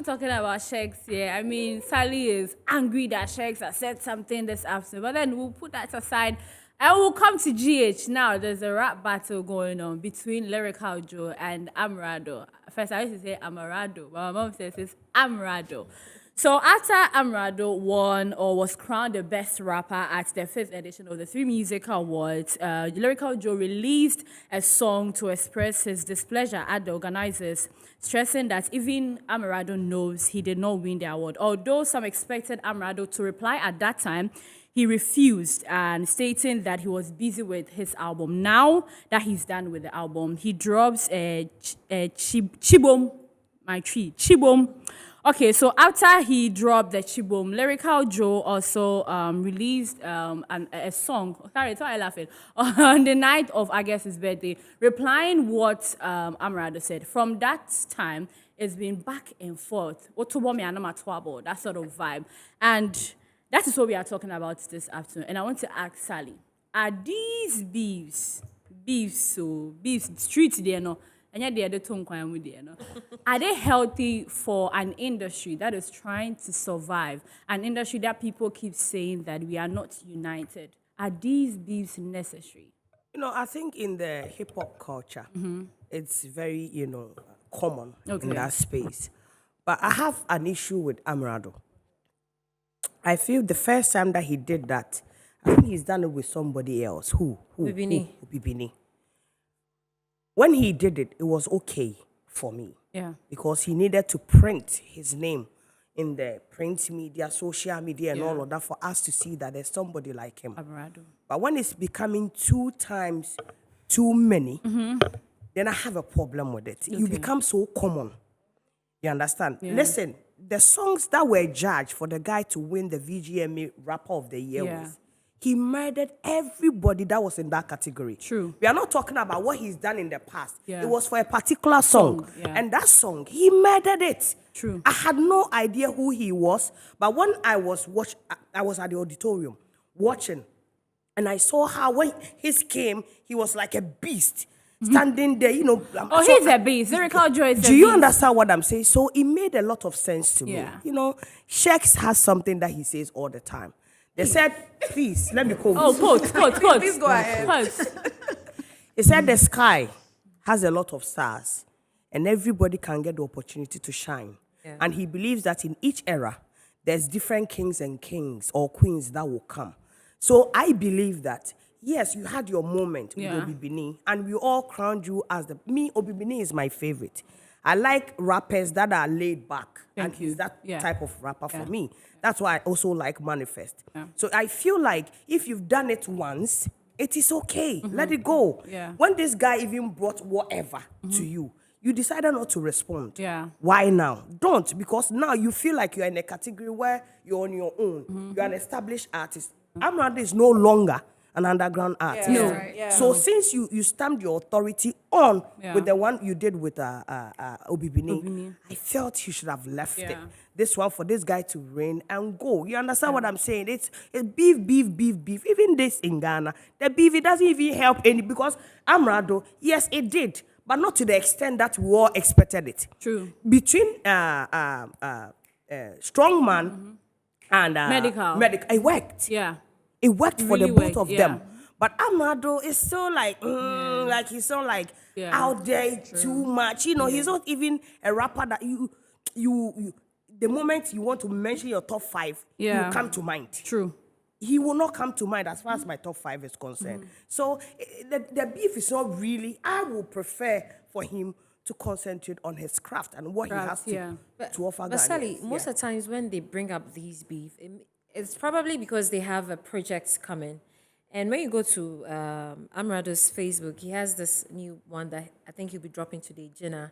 still talking about Shakes here. I mean, Sally is angry that Shakes has said something this afternoon, but then we'll put that aside. And we'll come to GH now. There's a rap battle going on between Lyrical Joe and Amerado. First, I used to say Amerado, but my mom says it's Amerado. So after Amerado won or was crowned the best rapper at the 5th edition of the Three Music Awards, Lyrical Joe released a song to express his displeasure at the organizers, stressing that even Amerado knows he did not win the award. Although some expected Amerado to reply at that time, he refused and stating that he was busy with his album. Now that he's done with the album, he drops a Chibom, my tree, Chibom. Okay, so after he dropped the Chibom, Lyrical Joe also released a song, sorry, why laughing, on the night of, I guess, his birthday, replying what Amerado said. From that time, it's been back and forth. That sort of vibe. And that is what we are talking about this afternoon. And I want to ask Sally, are these beefs, streets there, no? And yet are they healthy for an industry that is trying to survive? An industry that people keep saying that we are not united. Are these beefs necessary? I think in the hip-hop culture, it's very, common in that space. But I have an issue with Amerado. I feel the first time that he did that, I think he's done it with somebody else. Who? Bibini. When he did it, it was okay for me. Yeah. Because he needed to print his name in the print media, social media, and all of that for us to see that there's somebody like him. Amerado. But when it's becoming 2 times too many, then I have a problem with it. Okay. You become so common. You understand? Yeah. Listen, the songs that were judged for the guy to win the VGMA Rapper of the Year with, he murdered everybody that was in that category. True. We are not talking about what he's done in the past. Yeah. It was for a particular song. And that song, he murdered it. True. I had no idea who he was. But when I was at the auditorium watching, and I saw how when his came, he was like a beast. Standing there, he's a beast. Lyrical Joe is a beast. Do you understand what I'm saying? So it made a lot of sense to me. Shex has something that he says all the time. They said, please, let me quote. Oh, quote. Please go ahead. He said the sky has a lot of stars and everybody can get the opportunity to shine. Yeah. And he believes that in each era, there's different kings and kings or queens that will come. So I believe that, yes, you had your moment with Obibini and we all crowned you as Obibini is my favorite. I like rappers that are laid back. He's that type of rapper for me. That's why I also like Manifest. Yeah. So I feel like if you've done it once, it is okay. Let it go. Yeah. When this guy even brought whatever to you, you decided not to respond. Yeah. Why now? Don't, because now you feel like you're in a category where you're on your own. You're an established artist. Amerado is no longer an underground artist. Yeah, no. Right. Yeah. So since you stamped your authority on with the one you did with Obibini, I felt you should have left it. This one for this guy to reign and go. You understand what I'm saying? It's beef. Even this in Ghana, the beef, it doesn't even help any, because Amerado, yes, it did, but not to the extent that we all expected it. True. Between Strongman and Medical, it worked. Yeah. It worked for the both of them. But Amerado is so like he's so out there too much. He's not even a rapper that you the moment you want to mention your top 5, you come to mind. True. He will not come to mind as far as my top 5 is concerned. So the beef is not really, I would prefer for him to concentrate on his craft and what he has to offer. But Sally, most of the times when they bring up these beef, it's probably because they have a project coming. And when you go to Amerado's Facebook, he has this new one that I think he'll be dropping today, Jenna.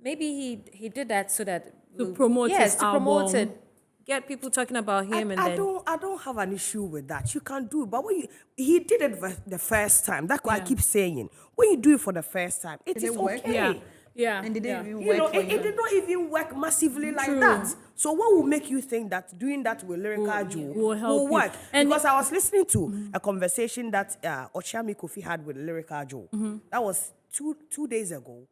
Maybe he did that so that to promote his album. Promote it, get people talking about him. I don't have an issue with that. You can do it, but when he did it the first time. That's what I keep saying. When you do it for the first time, it is okay. Yeah. And it didn't even work. It did not even work massively like that. So what will make you think that doing that with Lyrical will work? Because I was listening to a conversation that Ochiami Kofi had with Lyrical Joe. That was two days ago.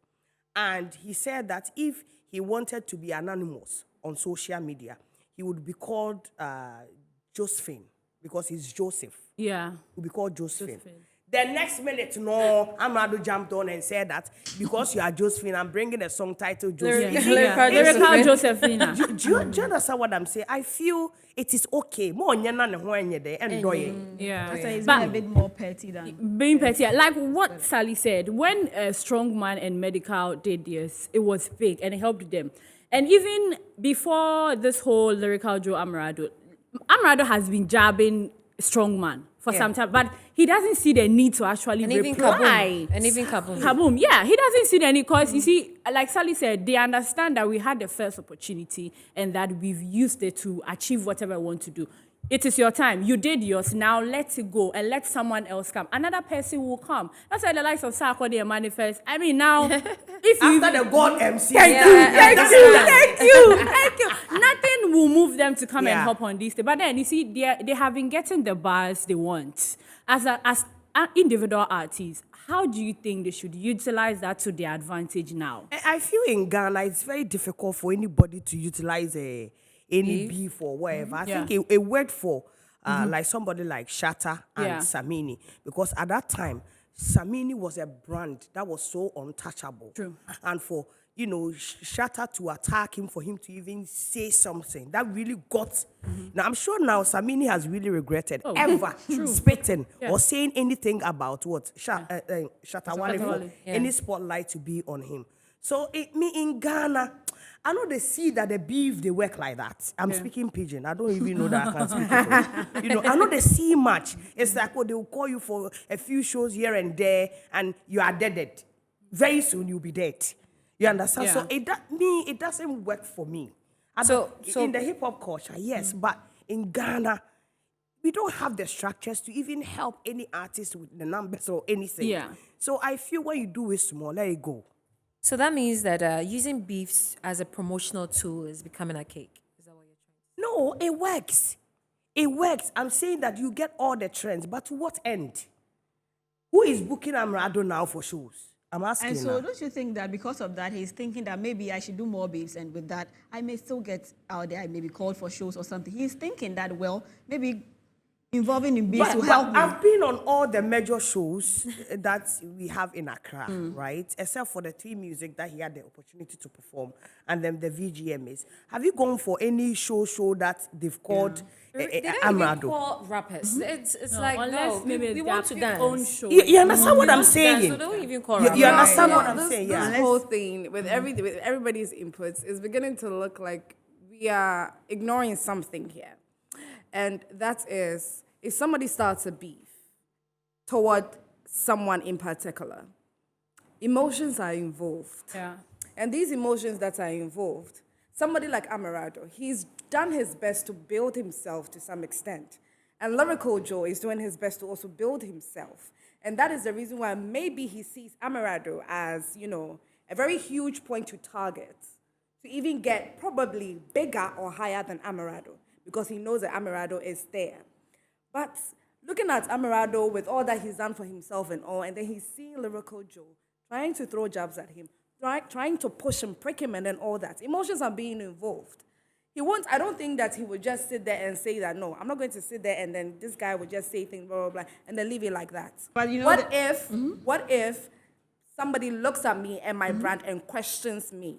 And he said that if he wanted to be anonymous on social media, he would be called Josephine because he's Joseph. Yeah. He would be called Josephine. The next minute, no, Amerado jumped on and said that because you are Josephine, I'm bringing a song titled Josephine. Lyrical Josephina. Do you understand what I'm saying? I feel it is okay. More nyana ne ho enye de endoye. Yeah. So he's But being a bit more petty than. being petty, like what Sally said, when Strongman and Medical did this, it was big and it helped them. And even before this whole Lyrical Joe Amerado has been jabbing Strongman for some time, but he doesn't see the need to actually reply. And even Kaboom. Kaboom, yeah, he doesn't see the need because you see, like Sally said, they understand that we had the first opportunity and that we've used it to achieve whatever we want to do. It is your time. You did yours. Now let it go and let someone else come. Another person will come. That's why the likes of Sarkodie and Manifest. I mean, now, if you... After the God MC. Thank you. Nothing will move them to come and hop on this. But then, you see, they have been getting the bars they want. As an individual artist, how do you think they should utilize that to their advantage now? I feel in Ghana, it's very difficult for anybody to utilize any beef or whatever. I think it worked for like somebody like Shatta and Samini, because at that time, Samini was a brand that was so untouchable. True. And for, Shatta to attack him, for him to even say something, that really got... Now, I'm sure now Samini has really regretted ever spitting or saying anything about what? Shatta Wale for any spotlight to be on him. So, me in Ghana... I know they see that the beef, they work like that. I'm speaking pidgin. I don't even know that I can speak it. I know they see much. It's like, they will call you for a few shows here and there, and you are dead. Very soon, you'll be dead. You understand? So, it doesn't work for me. So in the hip-hop culture, yes, but in Ghana, we don't have the structures to even help any artist with the numbers or anything. Yeah. So, I feel when you do it small, let it go. So that means that using beefs as a promotional tool is becoming a cake. Is that what you're trying to say? No, it works. It works. I'm saying that you get all the trends, but to what end? Who is booking Amerado now for shows? I'm asking. And so, don't you think that because of that, he's thinking that maybe I should do more beefs, and with that, I may still get out there, I may be called for shows or something. He's thinking that, well, maybe involving in beefs will help me. I've been on all the major shows that we have in Accra, right? Except for the T Music that he had the opportunity to perform, and then the VGMAs. Have you gone for any show that they've called They don't Amerado? even call rappers. It's No, like, unless no, maybe we want to dance. own show. You understand what I'm Dance, saying? so they don't even call You rappers. understand what I'm saying? This Yeah. whole thing with everybody's inputs is beginning to look like we are ignoring something here, and that is if somebody starts a beef toward someone in particular, emotions are involved. Yeah. And these emotions that are involved, somebody like Amerado, he's done his best to build himself to some extent. And Lyrical Joe is doing his best to also build himself. And that is the reason why maybe he sees Amerado as, a very huge point to target, to even get probably bigger or higher than Amerado, because he knows that Amerado is there. But looking at Amerado with all that he's done for himself and all, and then he's seeing Lyrical Joe trying to throw jabs at him, trying to push him, prick him, and then all that. Emotions are being involved. I don't think that he would just sit there and say that, no, I'm not going to sit there and then this guy would just say things, blah, blah, blah, and then leave it like that. But What if somebody looks at me and my brand and questions me?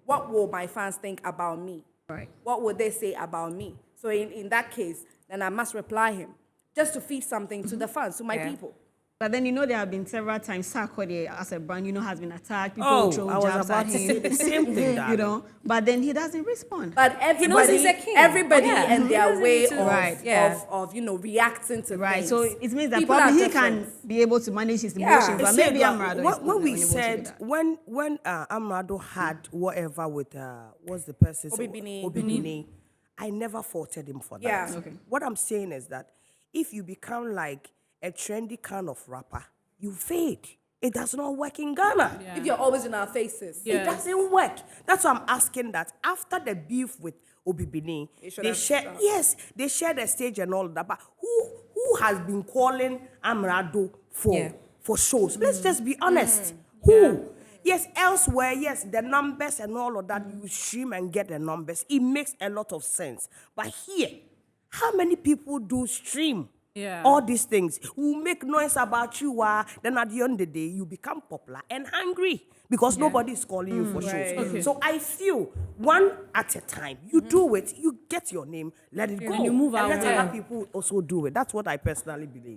What will my fans think about me? Right. What would they say about me? So in that case, then I must reply him just to feed something to the fans, to my people. But then, there have been several times Sarkodie as a brand, has been attacked. People throw I was jabs about at to say him. the same thing, darling. But then he doesn't respond. But knows he's a king. everybody Yeah. and their He way doesn't need to- of reacting to Right, things. so it means that People probably are he can different. be able to manage his Yeah. emotions, but maybe Amerado is when we unable to do said that. when Amerado had whatever with what's the person's Obibini. I never faulted him for that. Yeah. Okay. What I'm saying is that if you become like a trendy kind of rapper, you fade. It does not work in Ghana. If you're always in our faces. It doesn't work. That's why I'm asking that after the beef with Obibini, they share the stage and all that. But who has been calling Amerado for shows? Let's just be honest. Who? Yes, elsewhere, yes, the numbers and all of that, you stream and get the numbers. It makes a lot of sense. But here, how many people do stream? Yeah. All these things will make noise about you. Then at the end of the day, you become popular and hungry because nobody is calling you for shows. Okay. So I feel one at a time. You do it, you get your name, let it go. you move and out let there. other people also do it. That's what I personally believe.